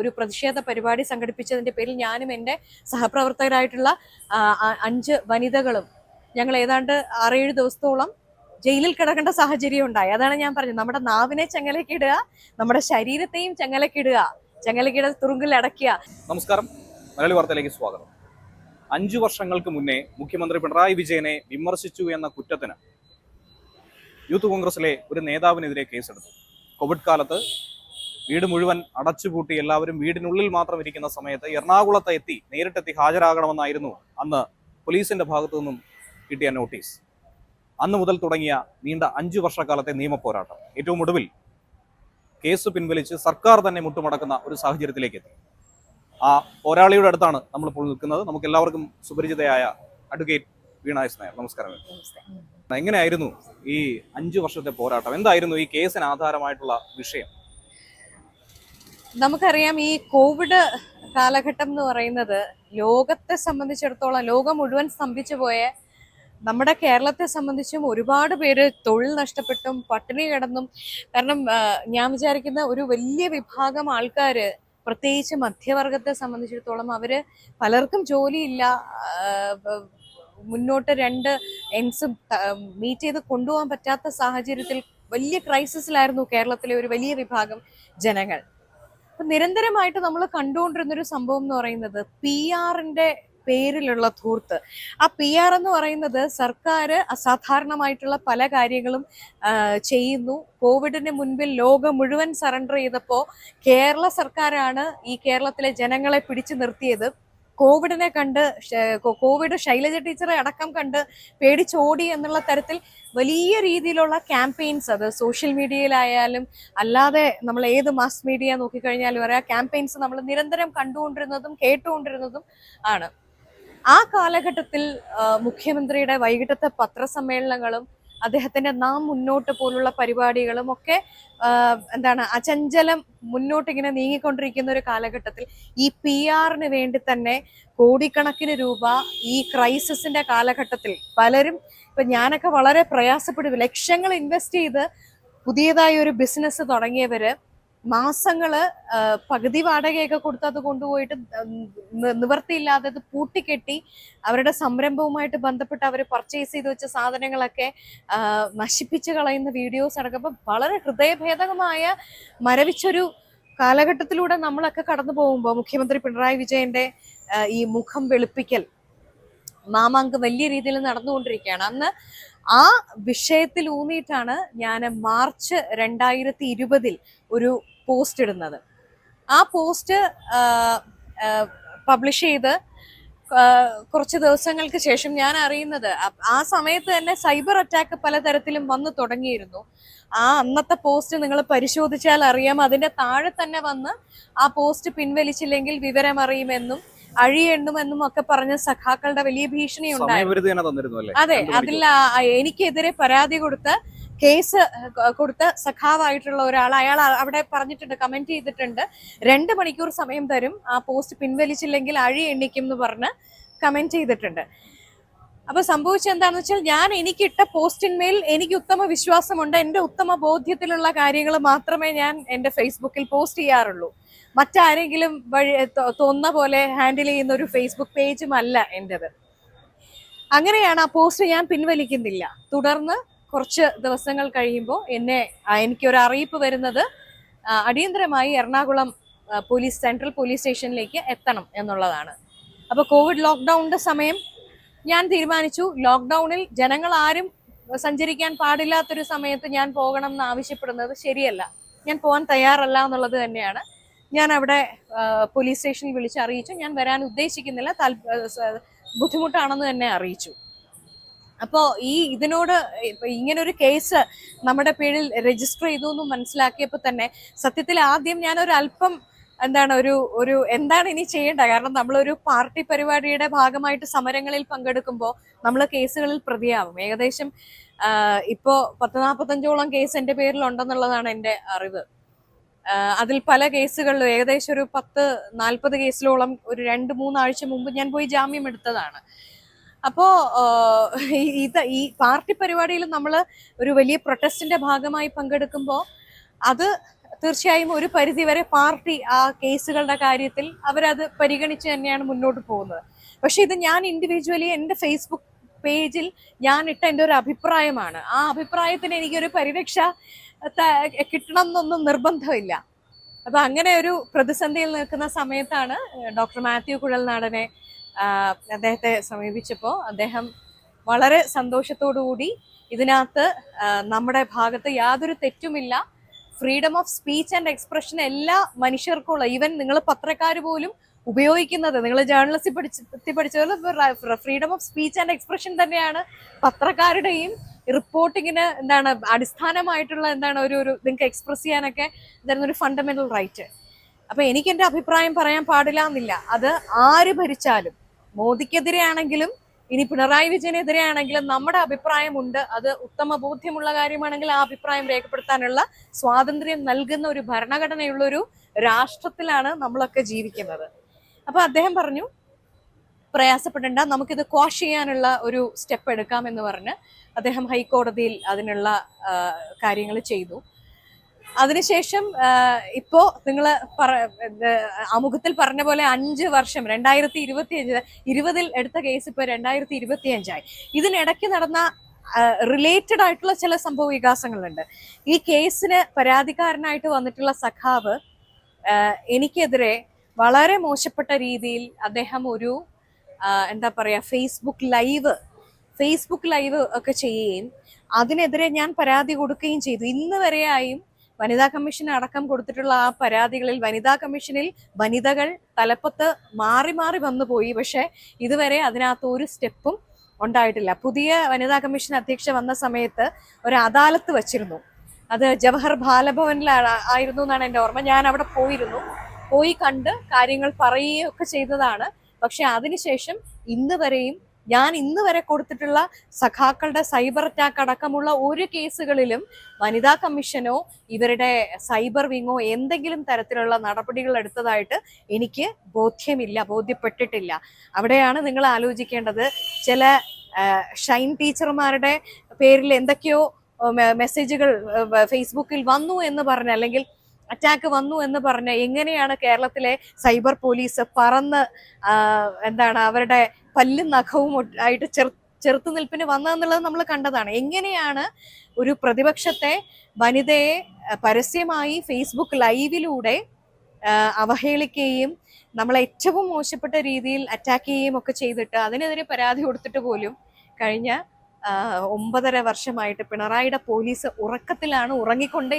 ഒരു പ്രതിഷേധ പരിപാടി സംഘടിപ്പിച്ചതിന്റെ പേരിൽ ഞാനും എൻ്റെ സഹപ്രവർത്തകരായിട്ടുള്ള 5 വനിതകളും ഞങ്ങൾ ഏതാണ്ട് 6-7 ദിവസത്തോളം ജയിലിൽ കിടക്കേണ്ട സാഹചര്യം ഉണ്ടായി. അതാണ് ഞാൻ പറഞ്ഞത്, നമ്മുടെ നാവിനെ ചങ്ങലക്കിടുക, നമ്മുടെ ശരീരത്തെയും ചങ്ങലക്കിടുക, ചങ്ങലക്കിട തുറുങ്കിൽ അടയ്ക്കുക. നമസ്കാരം, മലയാളി വാർത്തയിലേക്ക് സ്വാഗതം. 5 വർഷങ്ങൾക്ക് മുന്നേ മുഖ്യമന്ത്രി പിണറായി വിജയനെ വിമർശിച്ചു എന്ന കുറ്റത്തിന് യൂത്ത് കോൺഗ്രസിലെ ഒരു നേതാവിനെതിരെ കേസെടുത്തു. കോവിഡ് കാലത്ത് വീട് മുഴുവൻ അടച്ചുപൂട്ടി എല്ലാവരും വീടിനുള്ളിൽ മാത്രം ഇരിക്കുന്ന സമയത്ത് എറണാകുളത്ത് നേരിട്ടെത്തി ഹാജരാകണമെന്നായിരുന്നു അന്ന് പോലീസിന്റെ ഭാഗത്തു നിന്നും കിട്ടിയ നോട്ടീസ്. അന്ന് മുതൽ തുടങ്ങിയ നീണ്ട 5 വർഷക്കാലത്തെ നിയമ പോരാട്ടം ഏറ്റവും ഒടുവിൽ കേസ് പിൻവലിച്ച് സർക്കാർ തന്നെ മുട്ടുമടക്കുന്ന ഒരു സാഹചര്യത്തിലേക്ക് എത്തി. ആ പോരാളിയുടെ അടുത്താണ് നമ്മളിപ്പോൾ നിൽക്കുന്നത്. നമുക്ക് എല്ലാവർക്കും സുപരിചിതയായ അഡ്വക്കേറ്റ് വീണ എസ് നായർ. നമസ്കാരം. എങ്ങനെയായിരുന്നു ഈ 5 വർഷത്തെ പോരാട്ടം? എന്തായിരുന്നു ഈ കേസിന് ആധാരമായിട്ടുള്ള വിഷയം? നമുക്കറിയാം, ഈ കോവിഡ് കാലഘട്ടം എന്ന് പറയുന്നത് ലോകത്തെ സംബന്ധിച്ചിടത്തോളം, ലോകം മുഴുവൻ സ്തംഭിച്ചു പോയ നമ്മുടെ കേരളത്തെ സംബന്ധിച്ചും ഒരുപാട് പേര് തൊഴിൽ നഷ്ടപ്പെട്ടും പട്ടിണി കിടന്നും. കാരണം ഞാൻ വിചാരിക്കുന്ന ഒരു വലിയ വിഭാഗം ആൾക്കാര്, പ്രത്യേകിച്ച് മധ്യവർഗത്തെ സംബന്ധിച്ചിടത്തോളം, അവര് പലർക്കും ജോലിയില്ല. മുന്നോട്ട് 2 എൻഡ്സും മീറ്റ് ചെയ്ത് കൊണ്ടുപോകാൻ പറ്റാത്ത സാഹചര്യത്തിൽ വലിയ ക്രൈസിസിലായിരുന്നു കേരളത്തിലെ ഒരു വലിയ വിഭാഗം ജനങ്ങൾ. അപ്പൊ നിരന്തരമായിട്ട് നമ്മൾ കണ്ടുകൊണ്ടിരുന്നൊരു സംഭവം എന്ന് പറയുന്നത് PR-ന്റെ പേരിലുള്ള ധൂർത്ത്. ആ PR എന്ന് പറയുന്നത് സർക്കാർ അസാധാരണമായിട്ടുള്ള പല കാര്യങ്ങളും ചെയ്യുന്നു. കോവിഡിന് മുൻപിൽ ലോകം മുഴുവൻ സറണ്ടർ ചെയ്തപ്പോൾ കേരള സർക്കാരാണ് ഈ കേരളത്തിലെ ജനങ്ങളെ പിടിച്ചു നിർത്തിയത്. കോവിഡിനെ കണ്ട്, കോവിഡ് ശൈലജ ടീച്ചറെ അടക്കം കണ്ട് പേടിച്ചോടി എന്നുള്ള തരത്തിൽ വലിയ രീതിയിലുള്ള ക്യാമ്പയിൻസ്, അത് സോഷ്യൽ മീഡിയയിലായാലും അല്ലാതെ നമ്മൾ ഏത് മാസ് മീഡിയ നോക്കിക്കഴിഞ്ഞാലും അറിയാം, ക്യാമ്പയിൻസ് നമ്മൾ നിരന്തരം കണ്ടുകൊണ്ടിരുന്നതും കേട്ടുകൊണ്ടിരുന്നതും ആണ്. ആ കാലഘട്ടത്തിൽ മുഖ്യമന്ത്രിയുടെ വൈകിട്ടത്തെ പത്രസമ്മേളനങ്ങളും അദ്ദേഹത്തിന്റെ നാം മുന്നോട്ട് പോലുള്ള പരിപാടികളും ഒക്കെ അചഞ്ചലം മുന്നോട്ട് ഇങ്ങനെ നീങ്ങിക്കൊണ്ടിരിക്കുന്ന ഒരു കാലഘട്ടത്തിൽ ഈ PR-ന് വേണ്ടി തന്നെ കോടിക്കണക്കിന് രൂപ ഈ ക്രൈസിസിന്റെ കാലഘട്ടത്തിൽ പലരും, ഇപ്പൊ ഞാനൊക്കെ വളരെ പ്രയാസപ്പെടും, ലക്ഷങ്ങൾ ഇൻവെസ്റ്റ് ചെയ്ത് പുതിയതായി ഒരു ബിസിനസ് തുടങ്ങിയവര് മാസങ്ങള് പകുതി വാടകയൊക്കെ കൊടുത്ത് അത് കൊണ്ടുപോയിട്ട് നിവർത്തിയില്ലാതെ അത് പൂട്ടിക്കെട്ടി അവരുടെ സംരംഭവുമായിട്ട് ബന്ധപ്പെട്ട് അവർ പർച്ചേസ് ചെയ്ത് വെച്ച സാധനങ്ങളൊക്കെ നശിപ്പിച്ച് കളയുന്ന വീഡിയോസ് അടക്കം വളരെ ഹൃദയഭേദകമായ മരവിച്ചൊരു കാലഘട്ടത്തിലൂടെ നമ്മളൊക്കെ കടന്നു പോകുമ്പോൾ മുഖ്യമന്ത്രി പിണറായി വിജയന്റെ ഈ മുഖം വെളുപ്പിക്കൽ മാമാങ്കം വലിയ രീതിയിൽ നടന്നുകൊണ്ടിരിക്കുകയാണ്. അന്ന് ആ വിഷയത്തിൽ ഊന്നിയിട്ടാണ് ഞാൻ മാർച്ച് 2020 ഒരു പോസ്റ്റ് ഇടുന്നത്. ആ പോസ്റ്റ് പബ്ലിഷ് ചെയ്ത് കുറച്ച് ദിവസങ്ങൾക്ക് ശേഷം ഞാൻ അറിയുന്നത്, ആ സമയത്ത് തന്നെ സൈബർ അറ്റാക്ക് പലതരത്തിലും വന്നു തുടങ്ങിയിരുന്നു. ആ അന്നത്തെ പോസ്റ്റ് നിങ്ങൾ പരിശോധിച്ചാൽ അറിയാം, അതിന്റെ താഴെ തന്നെ വന്ന് ആ പോസ്റ്റ് പിൻവലിച്ചില്ലെങ്കിൽ വിവരം അറിയുമെന്നും അഴിയെണ്ണുമെന്നും ഒക്കെ പറഞ്ഞ സഖാക്കളുടെ വലിയ ഭീഷണി ഉണ്ടായിരുന്നു. അതെ, അതിൽ എനിക്കെതിരെ പരാതി കൊടുത്ത് കേസ് കൊടുത്ത സഖാവായിട്ടുള്ള ഒരാൾ, അയാൾ അവിടെ പറഞ്ഞിട്ടുണ്ട്, കമന്റ് ചെയ്തിട്ടുണ്ട്, 2 മണിക്കൂർ സമയം തരും, ആ പോസ്റ്റ് പിൻവലിച്ചില്ലെങ്കിൽ അഴി എണ്ണിക്കും എന്ന് പറഞ്ഞ് കമന്റ് ചെയ്തിട്ടുണ്ട്. അപ്പൊ സംഭവിച്ചെന്താണെന്ന് വെച്ചാൽ, ഞാൻ എനിക്കിട്ട പോസ്റ്റിന്മേൽ എനിക്ക് ഉത്തമ വിശ്വാസമുണ്ട്. എൻ്റെ ഉത്തമ ബോധ്യത്തിലുള്ള കാര്യങ്ങൾ മാത്രമേ ഞാൻ എൻ്റെ ഫേസ്ബുക്കിൽ പോസ്റ്റ് ചെയ്യാറുള്ളൂ. മറ്റാരെങ്കിലും തോന്നുന്ന പോലെ ഹാൻഡിൽ ചെയ്യുന്ന ഒരു ഫേസ്ബുക്ക് പേജും അല്ല എൻ്റെത്. അങ്ങനെയാണ് ആ പോസ്റ്റ് ഞാൻ പിൻവലിക്കുന്നില്ല. തുടർന്ന് കുറച്ച് ദിവസങ്ങൾ കഴിയുമ്പോൾ എനിക്കൊരു അറിയിപ്പ് വരുന്നത് അടിയന്തരമായി എറണാകുളം സെൻട്രൽ പോലീസ് സ്റ്റേഷനിലേക്ക് എത്തണം എന്നുള്ളതാണ്. അപ്പോൾ കോവിഡ് ലോക്ക്ഡൌണിന്റെ സമയം ഞാൻ തീരുമാനിച്ചു, ലോക്ക്ഡൌണിൽ ജനങ്ങൾ ആരും സഞ്ചരിക്കാൻ പാടില്ലാത്തൊരു സമയത്ത് ഞാൻ പോകണം എന്ന് ആവശ്യപ്പെടുന്നത് ശരിയല്ല, ഞാൻ പോകാൻ തയ്യാറല്ല എന്നുള്ളത് തന്നെയാണ്. ഞാൻ അവിടെ പോലീസ് സ്റ്റേഷനിൽ വിളിച്ച് അറിയിച്ചു, ഞാൻ വരാൻ ഉദ്ദേശിക്കുന്നില്ല, ബുദ്ധിമുട്ടാണെന്ന് തന്നെ അറിയിച്ചു. അപ്പോൾ ഇതിനോട് ഇങ്ങനൊരു കേസ് നമ്മുടെ പേരിൽ രജിസ്റ്റർ ചെയ്തു എന്ന് മനസ്സിലാക്കിയപ്പോൾ തന്നെ സത്യത്തിൽ ആദ്യം ഞാനൊരു അല്പം എന്താണ് ഇനി ചെയ്യേണ്ടത്? കാരണം നമ്മളൊരു പാർട്ടി പരിപാടിയുടെ ഭാഗമായിട്ട് സമരങ്ങളിൽ പങ്കെടുക്കുമ്പോൾ നമ്മൾ കേസുകളിൽ പ്രതിയാവും. ഏകദേശം ഇപ്പോൾ 10-45ഓളം കേസ് എൻ്റെ പേരിലുണ്ടെന്നുള്ളതാണ് എൻ്റെ അറിവ്. അതിൽ പല കേസുകളിലും ഏകദേശം ഒരു 10-40 കേസിലോളം ഒരു 2-3 ആഴ്ച മുമ്പ് ഞാൻ പോയി ജാമ്യം എടുത്തതാണ്. അപ്പോ ഈ പാർട്ടി പരിപാടിയിൽ നമ്മൾ ഒരു വലിയ പ്രൊട്ടസ്റ്റിന്റെ ഭാഗമായി പങ്കെടുക്കുമ്പോൾ അത് തീർച്ചയായും ഒരു പരിധിവരെ പാർട്ടി ആ കേസുകളുടെ കാര്യത്തിൽ അവരത് പരിഗണിച്ച് തന്നെയാണ് മുന്നോട്ട് പോകുന്നത്. പക്ഷെ ഇത് ഞാൻ ഇൻഡിവിജ്വലി എൻ്റെ ഫേസ്ബുക്ക് പേജിൽ ഞാൻ ഇട്ട എൻ്റെ ഒരു അഭിപ്രായമാണ്. ആ അഭിപ്രായത്തിന് എനിക്കൊരു പരിരക്ഷ കിട്ടണം എന്നൊന്നും നിർബന്ധമില്ല. അപ്പൊ അങ്ങനെ ഒരു പ്രതിസന്ധിയിൽ നിൽക്കുന്ന സമയത്താണ് ഡോക്ടർ മാത്യു കുഴൽനാടനെ അദ്ദേഹത്തെ സമീപിച്ചപ്പോൾ അദ്ദേഹം വളരെ സന്തോഷത്തോടുകൂടി ഇതിനകത്ത് നമ്മുടെ ഭാഗത്ത് യാതൊരു തെറ്റുമില്ല, freedom of speech and expression എല്ലാ മനുഷ്യർക്കുള്ള, ഈവൻ നിങ്ങൾ പത്രക്കാർ പോലും ഉപയോഗിക്കുന്നത്, നിങ്ങൾ ജേർണലിസ്റ്റ് പഠിച്ചതുപോലെ freedom of speech and expression തന്നെയാണ് പത്രക്കാരുടെയും റിപ്പോർട്ടിങ്ങിന് അടിസ്ഥാനമായിട്ടുള്ള ഒരു നിങ്ങൾക്ക് എക്സ്പ്രസ് ചെയ്യാനൊക്കെ ഒരു ഫണ്ടമെന്റൽ റൈറ്റ്. അപ്പൊ എനിക്ക് എൻ്റെ അഭിപ്രായം പറയാൻ പാടില്ല എന്നില്ല. അത് ആര് ഭരിച്ചാലും, മോദിക്കെതിരെ ആണെങ്കിലും ഇനി പിണറായി വിജയനെതിരെ ആണെങ്കിലും നമ്മുടെ അഭിപ്രായമുണ്ട്. അത് ഉത്തമ ബോധ്യമുള്ള കാര്യമാണെങ്കിൽ ആ അഭിപ്രായം രേഖപ്പെടുത്താനുള്ള സ്വാതന്ത്ര്യം നൽകുന്ന ഒരു ഭരണഘടനയുള്ള ഒരു രാഷ്ട്രത്തിലാണ് നമ്മളൊക്കെ ജീവിക്കുന്നത്. അപ്പൊ അദ്ദേഹം പറഞ്ഞു, പ്രയാസപ്പെടേണ്ട, നമുക്കിത് ക്വാഷ് ചെയ്യാനുള്ള ഒരു സ്റ്റെപ്പ് എടുക്കാം എന്ന് പറഞ്ഞ് അദ്ദേഹം ഹൈക്കോടതിയിൽ അതിനുള്ള കാര്യങ്ങൾ ചെയ്തു. അതിനുശേഷം ഇപ്പോ നിങ്ങൾ ആമുഖത്തിൽ പറഞ്ഞ പോലെ 5 വർഷം 2020 എടുത്ത കേസ് ഇപ്പൊ 2025 ഇതിനിടയ്ക്ക് നടന്ന റിലേറ്റഡ് ആയിട്ടുള്ള ചില സംഭവ വികാസങ്ങളുണ്ട്. ഈ കേസിന് പരാതിക്കാരനായിട്ട് വന്നിട്ടുള്ള സഖാവ് എനിക്കെതിരെ വളരെ മോശപ്പെട്ട രീതിയിൽ അദ്ദേഹം ഒരു ഫേസ്ബുക്ക് ലൈവ് ഒക്കെ ചെയ്യുകയും അതിനെതിരെ ഞാൻ പരാതി കൊടുക്കുകയും ചെയ്തു. ഇന്ന് വരെയായും വനിതാ കമ്മീഷൻ അടക്കം കൊടുത്തിട്ടുള്ള ആ പരാതികളിൽ വനിതാ കമ്മീഷനിൽ വനിതകൾ തലപ്പത്ത് മാറി മാറി വന്നുപോയി. പക്ഷെ ഇതുവരെ അതിനകത്ത് ഒരു സ്റ്റെപ്പും ഉണ്ടായിട്ടില്ല. പുതിയ വനിതാ കമ്മീഷൻ അധ്യക്ഷ വന്ന സമയത്ത് ഒരു അദാലത്ത് വച്ചിരുന്നു. അത് ജവഹർ ബാലഭവനിലായിരുന്നു എന്നാണ് എൻ്റെ ഓർമ്മ. ഞാൻ അവിടെ പോയി കണ്ട് കാര്യങ്ങൾ പറയുകയും ഒക്കെ ചെയ്തതാണ്. പക്ഷെ അതിനുശേഷം ഞാൻ ഇന്ന് വരെ കൊടുത്തിട്ടുള്ള സഖാക്കളുടെ സൈബർ അറ്റാക്ക് അടക്കമുള്ള ഒരു കേസുകളിലും വനിതാ കമ്മീഷനോ ഇവരുടെ സൈബർ വിങ്ങോ എന്തെങ്കിലും തരത്തിലുള്ള നടപടികൾ എടുത്തതായിട്ട് എനിക്ക് ബോധ്യപ്പെട്ടിട്ടില്ല. അവിടെയാണ് നിങ്ങൾ ആലോചിക്കേണ്ടത്. ചില ഷൈൻ ടീച്ചർമാരുടെ പേരിൽ എന്തൊക്കെയോ മെസ്സേജുകൾ ഫേസ്ബുക്കിൽ വന്നു എന്ന് പറഞ്ഞ്, അല്ലെങ്കിൽ അറ്റാക്ക് വന്നു എന്ന് പറഞ്ഞ് എങ്ങനെയാണ് കേരളത്തിലെ സൈബർ പോലീസ് പറന്ന് അവരുടെ പല്ലും നഖവും ആയിട്ട് ചെറുത്തുനിൽപ്പിന് വന്നതെന്നുള്ളത് നമ്മൾ കണ്ടതാണ്. എങ്ങനെയാണ് ഒരു പ്രതിപക്ഷത്തെ വനിതയെ പരസ്യമായി ഫേസ്ബുക്ക് ലൈവിലൂടെ അവഹേളിക്കുകയും നമ്മളെ ഏറ്റവും മോശപ്പെട്ട രീതിയിൽ അറ്റാക്ക് ചെയ്യുകയും ഒക്കെ ചെയ്തിട്ട് അതിനെതിരെ പരാതി കൊടുത്തിട്ട് പോലും കഴിഞ്ഞ 9.5 വർഷമായിട്ട് പിണറായിയുടെ പോലീസ് ഉറക്കത്തിലാണ്, ഉറങ്ങിക്കൊണ്ടേ